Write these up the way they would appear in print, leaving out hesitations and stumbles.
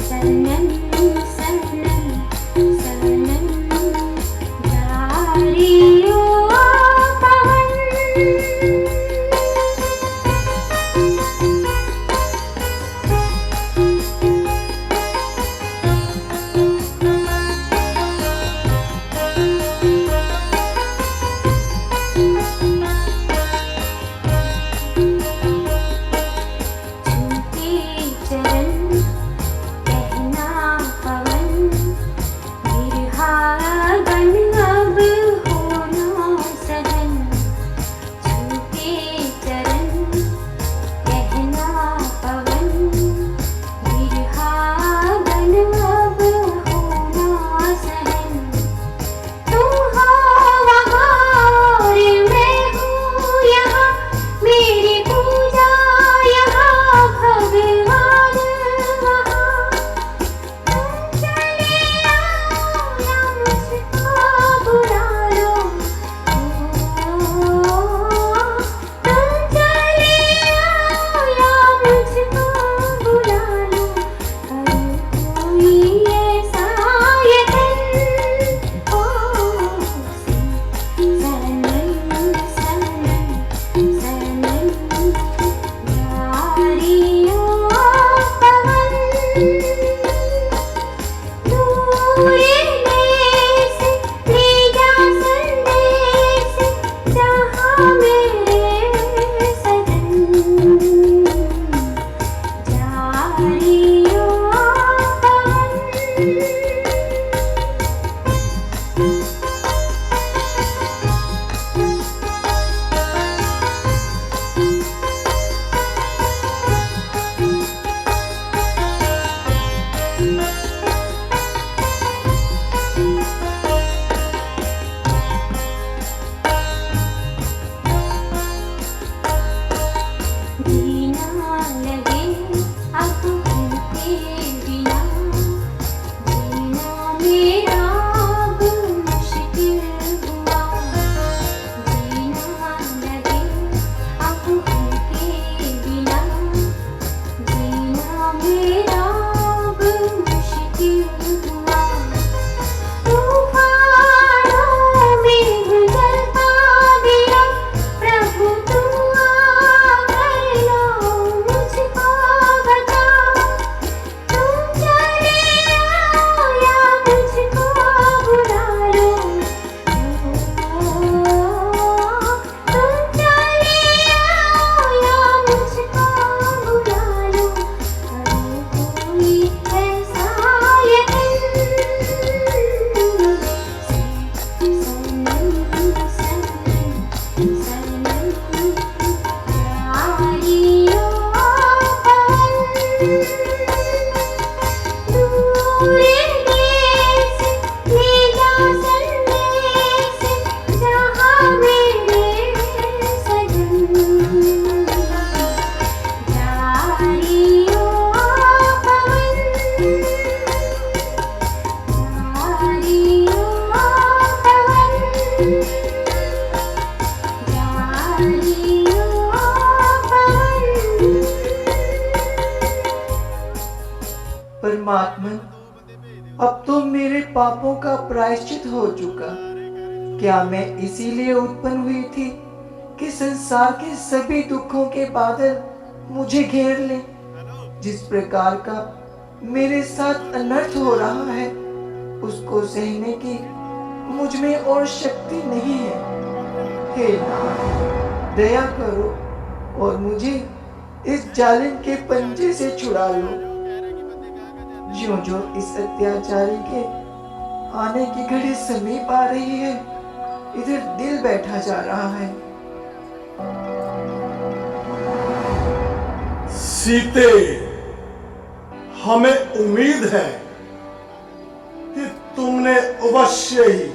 सनम सनम सनम जारियो पवन। परमात्मा, अब तो मेरे पापों का प्रायश्चित हो चुका। क्या मैं इसीलिए उत्पन्न हुई थी कि संसार के सभी दुखों के बादल मुझे घेर ले? जिस प्रकार का मेरे साथ अनर्थ हो रहा है, उसको सहने की मुझ में और शक्ति नहीं है। हे नाथ, दया करो और मुझे इस जालिम के पंजे से छुड़ा लो। ज्यों ज्यों इस अत्याचारी के आने की घड़ी समीप आ रही है, इधर दिल बैठा जा रहा है। सीते, हमें उम्मीद है कि तुमने अवश्य ही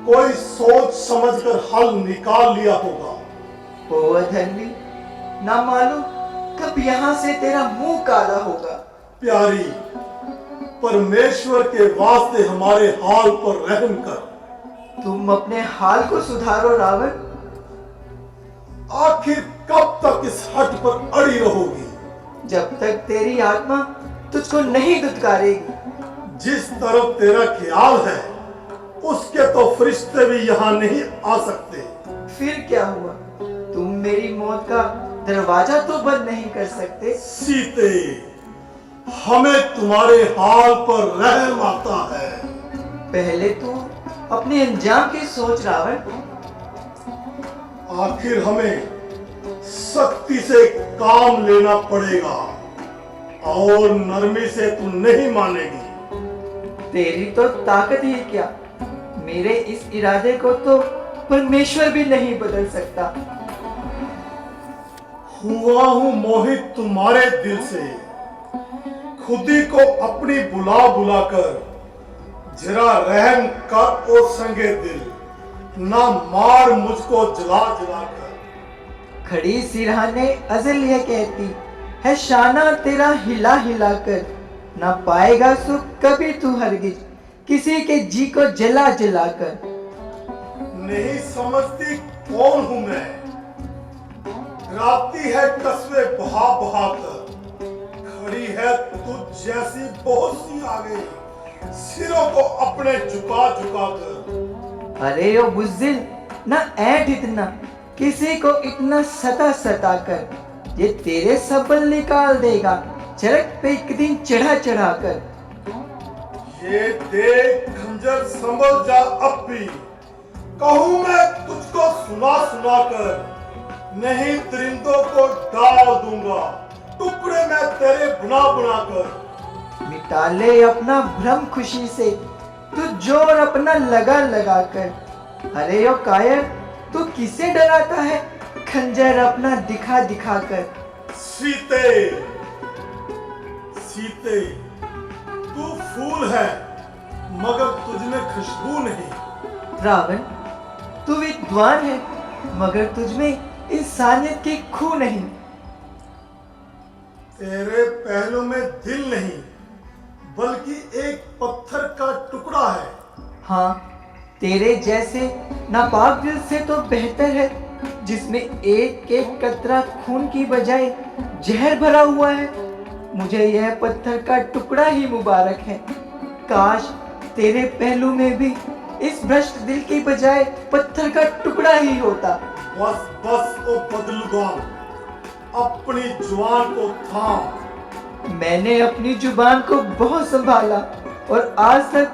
कोई सोच समझकर हल निकाल लिया होगा। ओ अधर्मी, ना मालूम कब यहाँ से तेरा मुंह काला होगा। प्यारी, परमेश्वर के वास्ते हमारे हाल पर रहम कर। तुम अपने हाल को सुधारो रावण। आखिर कब तक इस हट पर अड़ी रहोगी? जब तक तेरी आत्मा तुझको नहीं दुत्कारेगी। जिस तरफ तेरा ख्याल है उसके तो फरिश्ते भी यहाँ नहीं आ सकते। फिर क्या हुआ? तुम मेरी मौत का दरवाजा तो बंद नहीं कर सकते। सीते, हमें तुम्हारे हाल पर रहम आता है। पहले तो अपने अंजाम की सोच रावण। आखिर हमें सख्ती से काम लेना पड़ेगा और नरमी से तू नहीं मानेगी। तेरी तो ताकत ही क्या, मेरे इस इरादे को तो परमेश्वर भी नहीं बदल सकता। हुआ हूं मोहित तुम्हारे दिल से, खुदी को अपनी बुला बुला कर जरा रहम कर ओ संगे दिल, ना मार मुझको जला जला कर। खड़ी सिरहाने अजल यह कहती है, शाना तेरा हिला हिला कर, ना पाएगा सुख कभी तू हरगिज किसी के जी को जला जला कर। नहीं समझती कौन हूं मैं, राती है कस्बे बहा बहा कर, खड़ी है तुझ जैसी बहुत सी आ गई, सिरों को अपने झुका झुका कर। अरे ओ बुज़दिल, ना ऐठ इतना, किसी को इतना सता सता कर, ये तेरे सबल निकाल देगा चरक पे एक दिन चढ़ा चढ़ा कर। ये देख खंजर संभल जा अब भी, कहूं मैं तुझको सुना सुना कर, नहीं दरिंदों को डाल दूंगा टुकड़े में तेरे बुना बुना कर। मिटा ले अपना भ्रम खुशी से, तू जोर अपना लगा लगा कर। अरे ओ कायर, तू किसे डराता है खंजर अपना दिखा दिखा कर। सीते, सीते, तू फूल है मगर तुझमें खुशबू नहीं। रावण, तू विद्वान है मगर तुझमें इंसानियत की खू नहीं। तेरे पहलू में दिल नहीं बल्कि एक पत्थर का टुकड़ा है। हाँ, तेरे जैसे नापाक दिल से तो बेहतर है जिसमें एक एक कतरा खून की बजाय जहर भरा हुआ है। मुझे यह पत्थर का टुकड़ा ही मुबारक है। काश तेरे पहलू में भी इस भ्रष्ट दिल की बजाय पत्थर का टुकड़ा ही होता। बस बस ओ बदलुगाम, अपनी जुबान को थाम। मैंने अपनी जुबान को बहुत संभाला और आज तक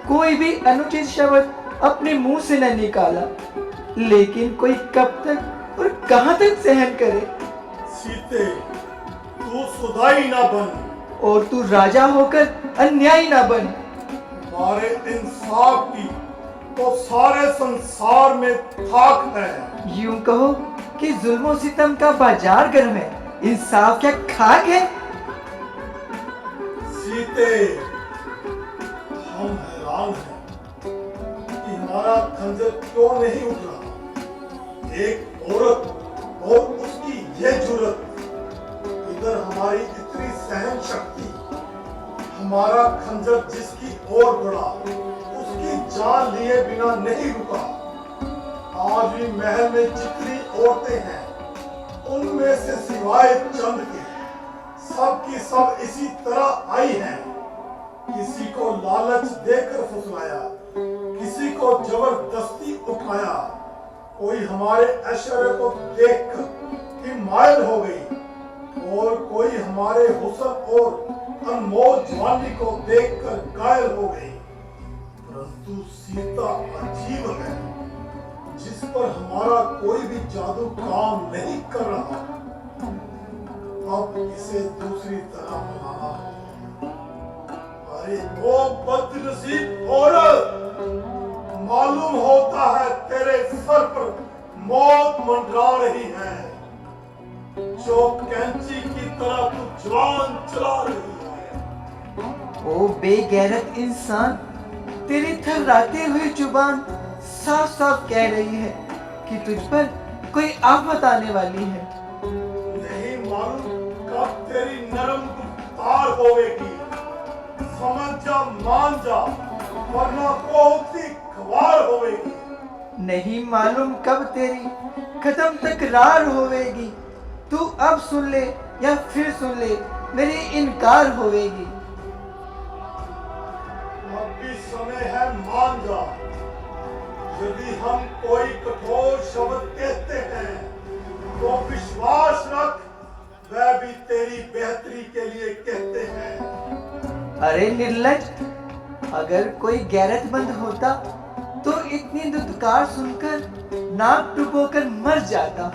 कोई भी अनुचित शब्द अपने मुंह से न निकाला, लेकिन कोई कब तक और कहां तक सहन करे। सीते, तू सुधाई ना बन और तू राजा होकर अन्यायी ना बन। हमारे इंसाफ की तो सारे संसार में थाक है। यूं कहो कि जुल्म सितम का बाजार गर्म है, इंसाफ क्या खाक है। सीते, हम हैरान हैं कि हमारा खंजर क्यों नहीं उठ रहा। एक औरत और उसकी यह जुर्रत, इधर हमारी इतनी सहन शक्ति, हमारा खंजर जिसकी ओर बढ़ा उसकी जान लिए बिना नहीं रुका। आज भी महल में जितनी औरतें हैं उनमें से सिवाय चंद के सब की सब इसी तरह आई हैं। किसी को लालच देकर फुसलाया, किसी को जबरदस्ती उठाया, कोई हमारे ऐश्वर्य को देखकर इमायल हो गई और कोई हमारे हुस्न और अनमोल जवानी को देखकर कायल हो गई। परंतु सीता अजीब है जिस पर हमारा कोई भी जादू काम नहीं कर रहा। अब इसे दूसरी तरह बनाना है। अरे वो बदनसीब औरत, मालूम होता है तेरे सर पर मौत मंडरा रही है, जो कैंची की तरह तू जवान चला रही है। ओ बेगैरत इंसान, तेरी थर्राते हुए जुबान साफ साफ कह रही है कि तुझ पर कोई आफत आने वाली है। नहीं मालूम कब तेरी नरम गुफ्तार होवेगी। समझ जा, मान जा, वरना बहुत ही खवार होवेगी। नहीं मालूम कब तेरी खत्म तकरार होवेगी। तू अब सुन ले या फिर सुन ले मेरी इनकार होवेगी। अभी समय है, मान जा। यदि हम कोई कठोर शब्द कहते हैं तो विश्वास रख, वह भी तेरी बेहतरी के लिए कहते हैं। अरे निर्लज, अगर कोई गैरतमंद होता तो इतनी दुत्कार सुनकर नाक डुबोकर मर जाता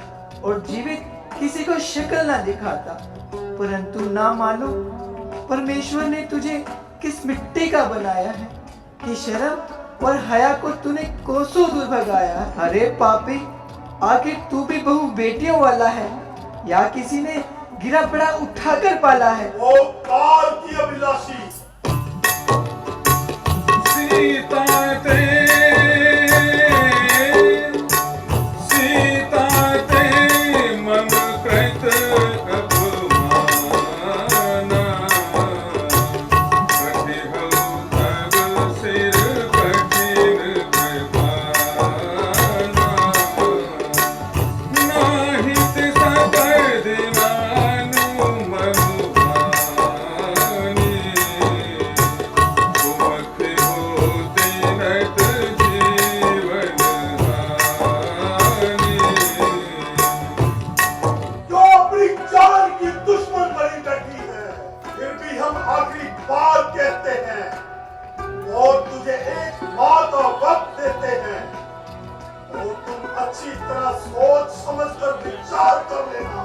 और जीवित किसी को शक्ल ना दिखाता। परंतु ना मानो, परमेश्वर ने तुझे किस मिट्टी का बनाया है कि शर्म और हया को तूने कोसों दूर भगाया है। अरे पापी, आखिर तू भी बहु बेटियों वाला है या किसी ने गिरा पड़ा उठाकर पाला है? वो काल की अभिलाषी सीता ते मन कृत अपमाना, कटिहल तब सिर कठिन कृपाना, नाहित सबर दिवानु मनु भानी, सुमख होती नत जीवन हानि। जो अपनी जान की दुश्मन बनी बैठी है, फिर भी हम आखिरी बार कहते हैं और तुझे एक माँ का वक्त देते हैं और तुम अच्छी तरह सोच समझ कर विचार कर लेना,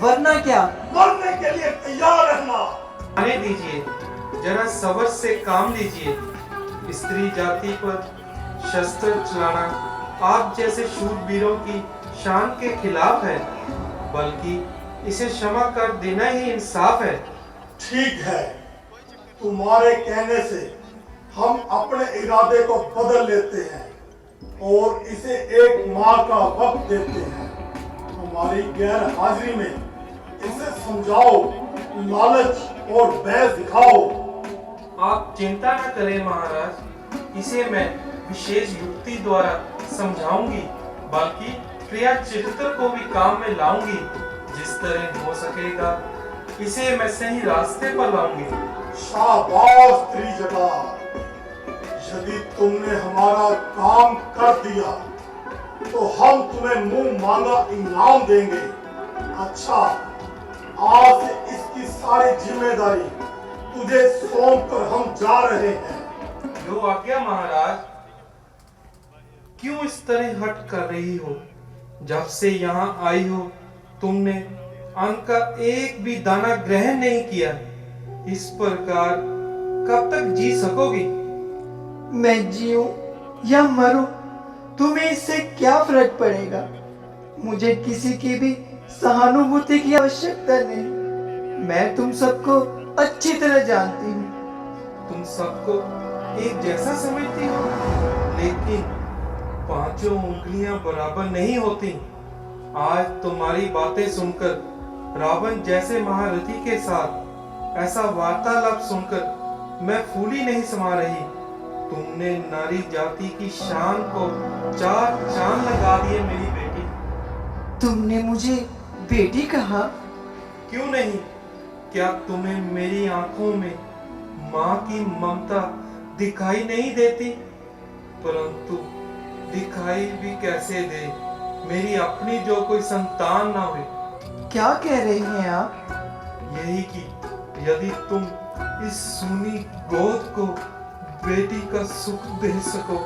वरना क्या? मरने के लिए तैयार रहना। आने दीजिए, जरा सब्र से काम लीजिए। स्त्री जाति पर शस्त्र चलाना आप जैसे शूरवीरों की शान के खिलाफ है, बल्कि इसे क्षमा कर देना ही इंसाफ है। ठीक है, तुम्हारे कहने से हम अपने इरादे को बदल लेते हैं और इसे एक माह का वक्त देते हैं। हमारी गैर हाजिरी में इसे समझाओ, लालच और बहस दिखाओ। आप चिंता न करें महाराज, इसे मैं विशेष युक्ति द्वारा समझाऊंगी, बल्कि क्रिया चित्र को भी काम में लाऊंगी। जिस तरह हो सकेगा इसे मैं सही रास्ते पर लाऊंगी। शाबाश त्रिजटा, यदि तुमने हमारा काम कर दिया तो हम तुम्हें मुंह मांगा इनाम देंगे। अच्छा, आज से इसकी सारी जिम्मेदारी तुझे सौंप कर हम जा रहे हैं। जो आज्ञा महाराज। क्यों इस तरह हट कर रही हो? जब से यहाँ आई हो तुमने अन्न का एक भी दाना ग्रहण नहीं किया। इस प्रकार कब तक जी सकोगी? मैं जीऊं या मरूं, तुम्हें इससे क्या फर्क पड़ेगा? मुझे किसी की भी सहानुभूति की आवश्यकता नहीं। मैं तुम सबको अच्छी तरह जानती हूँ। तुम सबको एक जैसा समझती हो, लेकिन पांचों उंगलियां बराबर नहीं होती। आज तुम्हारी बातें सुनकर, रावण जैसे महारथी के साथ ऐसा वार्तालाप सुनकर मैं फूली नहीं समा रही। तुमने नारी जाति की शान को चार चांद लगा दिए मेरी बेटी। तुमने मुझे बेटी कहा? क्यों नहीं? क्या तुम्हें मेरी आंखों में माँ की ममता दिखाई नहीं देती? परंतु दिखाई भी कैसे दे, मेरी अपनी जो कोई संतान ना हुई। क्या कह रही हैं आप? यही कि यदि तुम इस सूनी गोद को बेटी का सुख दे सको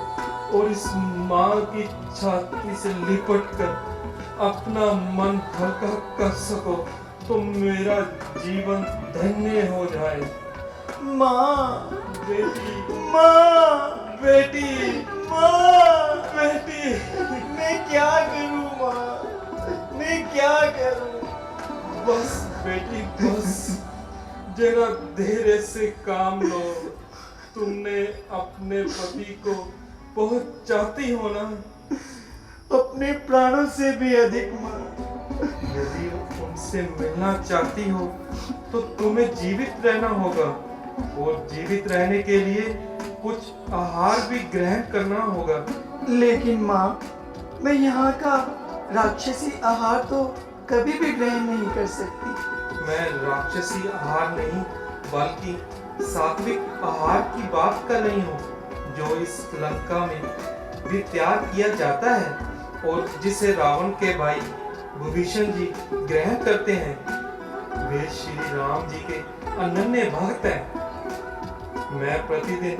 और इस माँ की छाती से लिपट कर अपना मन हल्का कर सको तो मेरा जीवन धन्य हो जाए। माँ, बेटी, माँ, बेटी, माँ, बेटी। मैं क्या करूँ माँ? मैं क्या करूँ? बस बेटी बस, जरा धीरे से काम लो। तुमने अपने पति को बहुत चाहती हो ना? अपने प्राणों से भी अधिक माँ। यदि उनसे मिलना चाहती हो तो तुम्हें जीवित रहना होगा और जीवित रहने के लिए कुछ आहार भी ग्रहण करना होगा। लेकिन माँ, मैं यहाँ का राक्षसी आहार तो कभी भी ग्रहण नहीं कर सकती। मैं राक्षसी आहार नहीं बल्कि सात्विक आहार की बात कर रही हूँ, जो इस लंका में भी त्याग किया जाता है और जिसे रावण के भाई विभीषण जी ग्रहण करते हैं। वे श्री राम जी के अनन्य भक्त हैं। मैं प्रतिदिन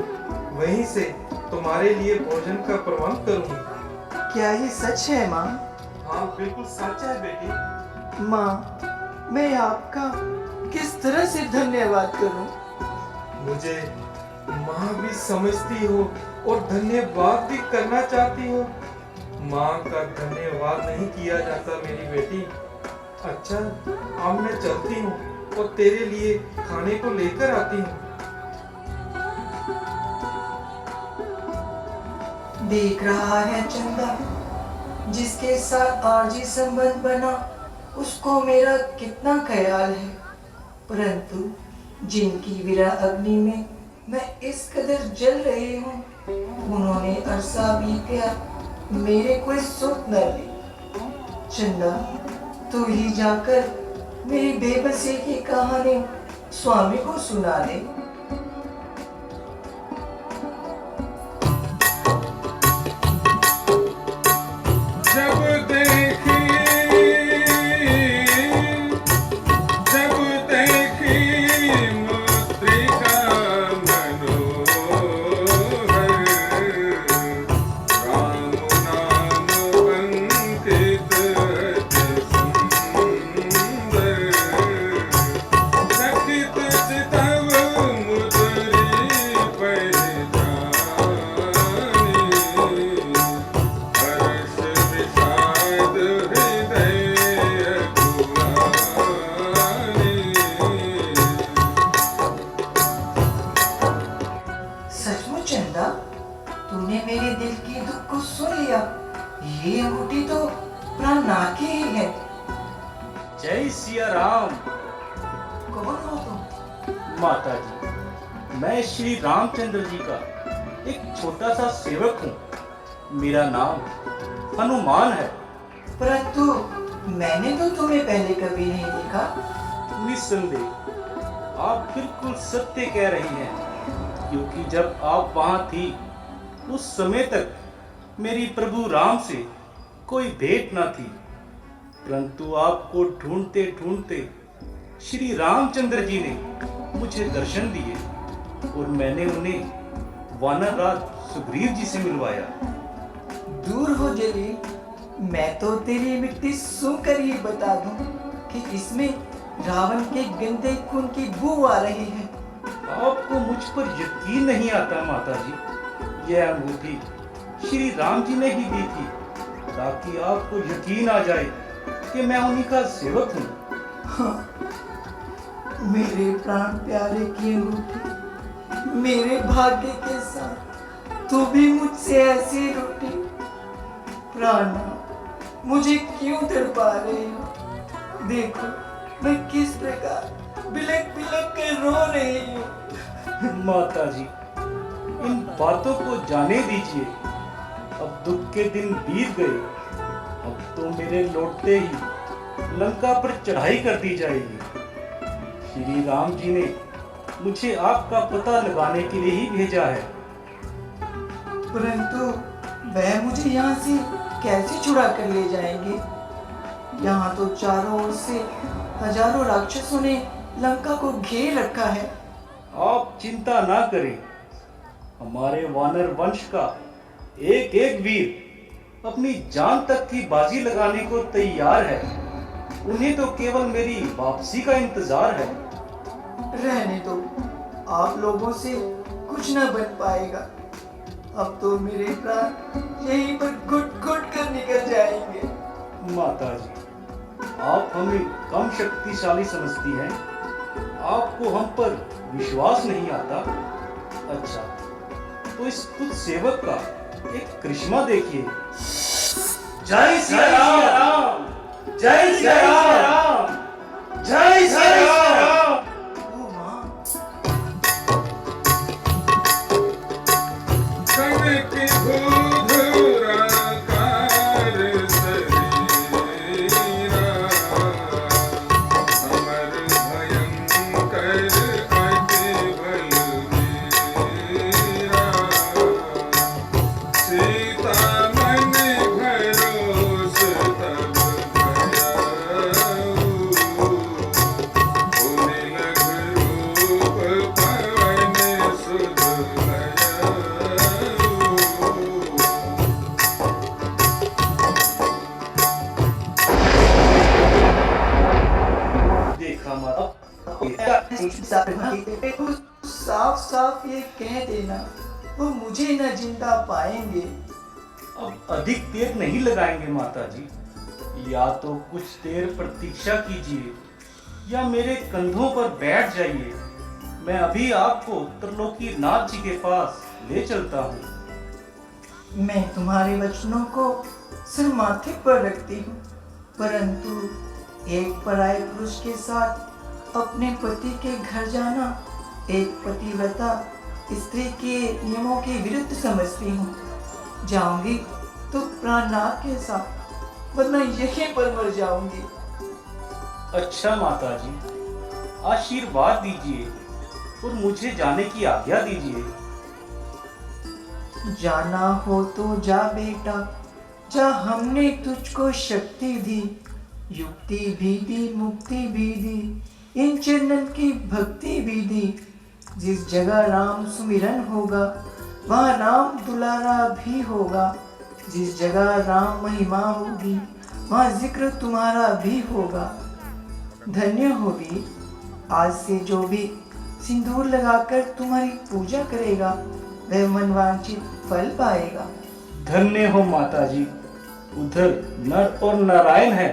वहीं से तुम्हारे लिए भोजन का प्रबंध करूंगी। क्या ये सच है माँ? हाँ, बिल्कुल सच है बेटी। माँ, मैं आपका किस तरह से धन्यवाद करूं? मुझे माँ भी समझती हो और धन्यवाद भी करना चाहती हो। माँ का धन्यवाद नहीं किया जाता मेरी बेटी। अच्छा, अब मैं चलती हूँ और तेरे लिए खाने को लेकर आती हूँ। देख रहा है चंदा, जिसके साथ आरजी संबंध बना उसको मेरा कितना ख्याल है, परंतु जिनकी विरह अग्नि में मैं इस कदर जल रही हूँ, उन्होंने अरसा बीत गया, मेरे कोई सुख न ली। चंदा, तू ही जाकर मेरी बेबसी की कहानी स्वामी को सुना दे। जब देखी मुद्रिका मनोहर, राम नाम अंकित अति सुंदर, लखित चितव मुद्री पहचानी, हर्ष विषाद हृदय अकुलानी। सचमुच चंदा, तूने मेरे दिल की दुख को सुन लिया। ये अंगूठी तो प्राणनाथ की ही है। जय सिया राम। कौन हो तुम? माता जी, मैं श्री रामचंद्र जी का एक छोटा सा सेवक हूँ। मेरा नाम हनुमान है। परंतु मैंने तो तुम्हें पहले कभी नहीं देखा। निस्संदेह आप बिल्कुल सत्य कह रही हैं, क्योंकि जब आप वहाँ थी उस समय तक मेरी प्रभु राम से कोई भेंट ना थी, परंतु आपको ढूंढते ढूंढते श्री रामचंद्र जी ने मुझे दर्शन दिए और मैंने उन्हें वानर राज सुग्रीव जी से मिलवाया। दूर हो जली, मैं तो तेरी मिट्टी सूंघकर ही बता दूं कि इसमें रावण के गंदे खून की बू आ रही है। आपको मुझ पर यकीन नहीं आता माता जी। यह अंगूठी श्री राम जी ने ही दी थी, ताकि आपको यकीन आ जाए कि मैं उन्हीं का सेवक हूँ। हाँ, मेरे प्राण प्यारे की अंगूठी, मेरे भाग्य के साथ तू भी मुझसे ऐसी रूठी। प्राणा, मुझे क्यों तड़पा रही हो? देखो मैं किस प्रकार बिलक बिलक कर रो रही हूँ। माता जी, इन बातों को जाने दीजिए। अब दुख के दिन बीत गए। अब तो मेरे लौटते ही लंका पर चढ़ाई कर दी जाएगी। श्री राम जी ने मुझे आपका पता लगाने के लिए ही भेजा है। परंतु वह मुझे यहाँ से कैसे छुड़ा कर ले जाएंगे? यहाँ तो चारों ओर से हजारों राक्षसों ने लंका को घेर रखा है। आप चिंता ना करें। हमारे वानर वंश का एक एक वीर अपनी जान तक की बाजी लगाने को तैयार है। उन्हें तो केवल मेरी वापसी का इंतजार है। रहने दो, आप लोगों से कुछ न बन पाएगा। अब तो मेरे प्राण यहीं पर घुट घुट कर निकल जाएंगे। माता जी, आप हमें कम शक्तिशाली समझती हैं। आपको हम पर विश्वास नहीं आता। अच्छा, तो इस तुझ सेवक का एक करिश्मा देखिए। जय श्री राम, जय श्री राम, जय श्री राम। ओ माँ, कनक धूधुराकार शरीरा, देखा माता। साफ साफ ये कह देना, वो मुझे न जिंदा पाएंगे। अब अधिक देर नहीं लगाएंगे माता जी, या तो कुछ देर प्रतीक्षा कीजिए या मेरे कंधों पर बैठ जाइए। मैं अभी आपको त्रिलोकी नाथ जी के पास ले चलता हूँ। मैं तुम्हारे वचनों को सिर माथे पर रखती हूँ, परंतु एक पराये पुरुष के साथ अपने पति के घर जाना एक पतिव्रता स्त्री के नियमों के विरुद्ध समझती हूँ। जाऊंगी तो प्राणनाथ के साथ, वरना यहीं पर मर जाऊंगी। अच्छा माता जी, आशीर्वाद दीजिए और मुझे जाने की आज्ञा दीजिए। जाना हो तो जा बेटा, जा, हमने तुझको शक्ति दी, युक्ति भी दी, मुक्ति भी दी, इन चरणन की भक्ति भी दी। जिस जगह राम सुमिरन होगा वहाँ राम दुलारा भी होगा। जिस जगह राम महिमा होगी वहाँ जिक्र तुम्हारा भी होगा। धन्य होगी, आज से जो भी सिंदूर लगाकर तुम्हारी पूजा करेगा वह मनवांछित फल पाएगा। धन्य हो माता जी। उधर नर और नारायण है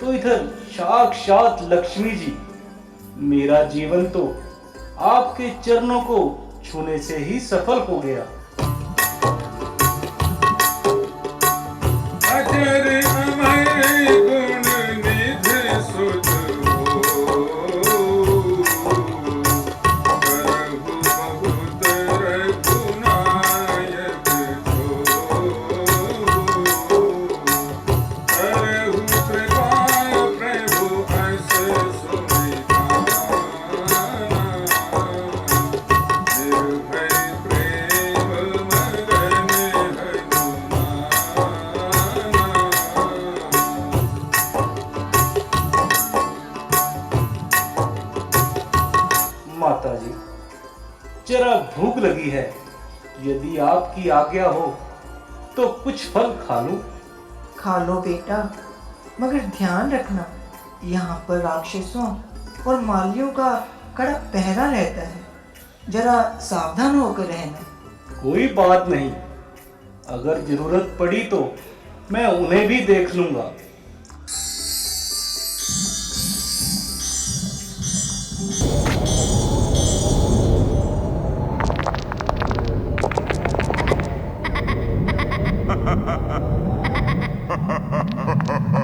तो इधर साक्षात लक्ष्मी जी। मेरा जीवन तो आपके चरणों को छूने से ही सफल हो गया। अजर अमर गुण निधि सुध हो, करहु बहुत रघुनायक जो, करहु कृपा प्रभु अस सुनिधाना, निर्भय प्रेम मगन हनुमाना। माता जी, जरा भूख लगी है, यदि आपकी आज्ञा हो तो कुछ फल खा लूं। खा लो बेटा, मगर ध्यान रखना, यहाँ पर राक्षसों और मालियों का कड़ा पहरा रहता है, जरा सावधान होकर रहना। कोई बात नहीं, अगर जरूरत पड़ी तो मैं उन्हें भी देख लूंगा। ha ha ha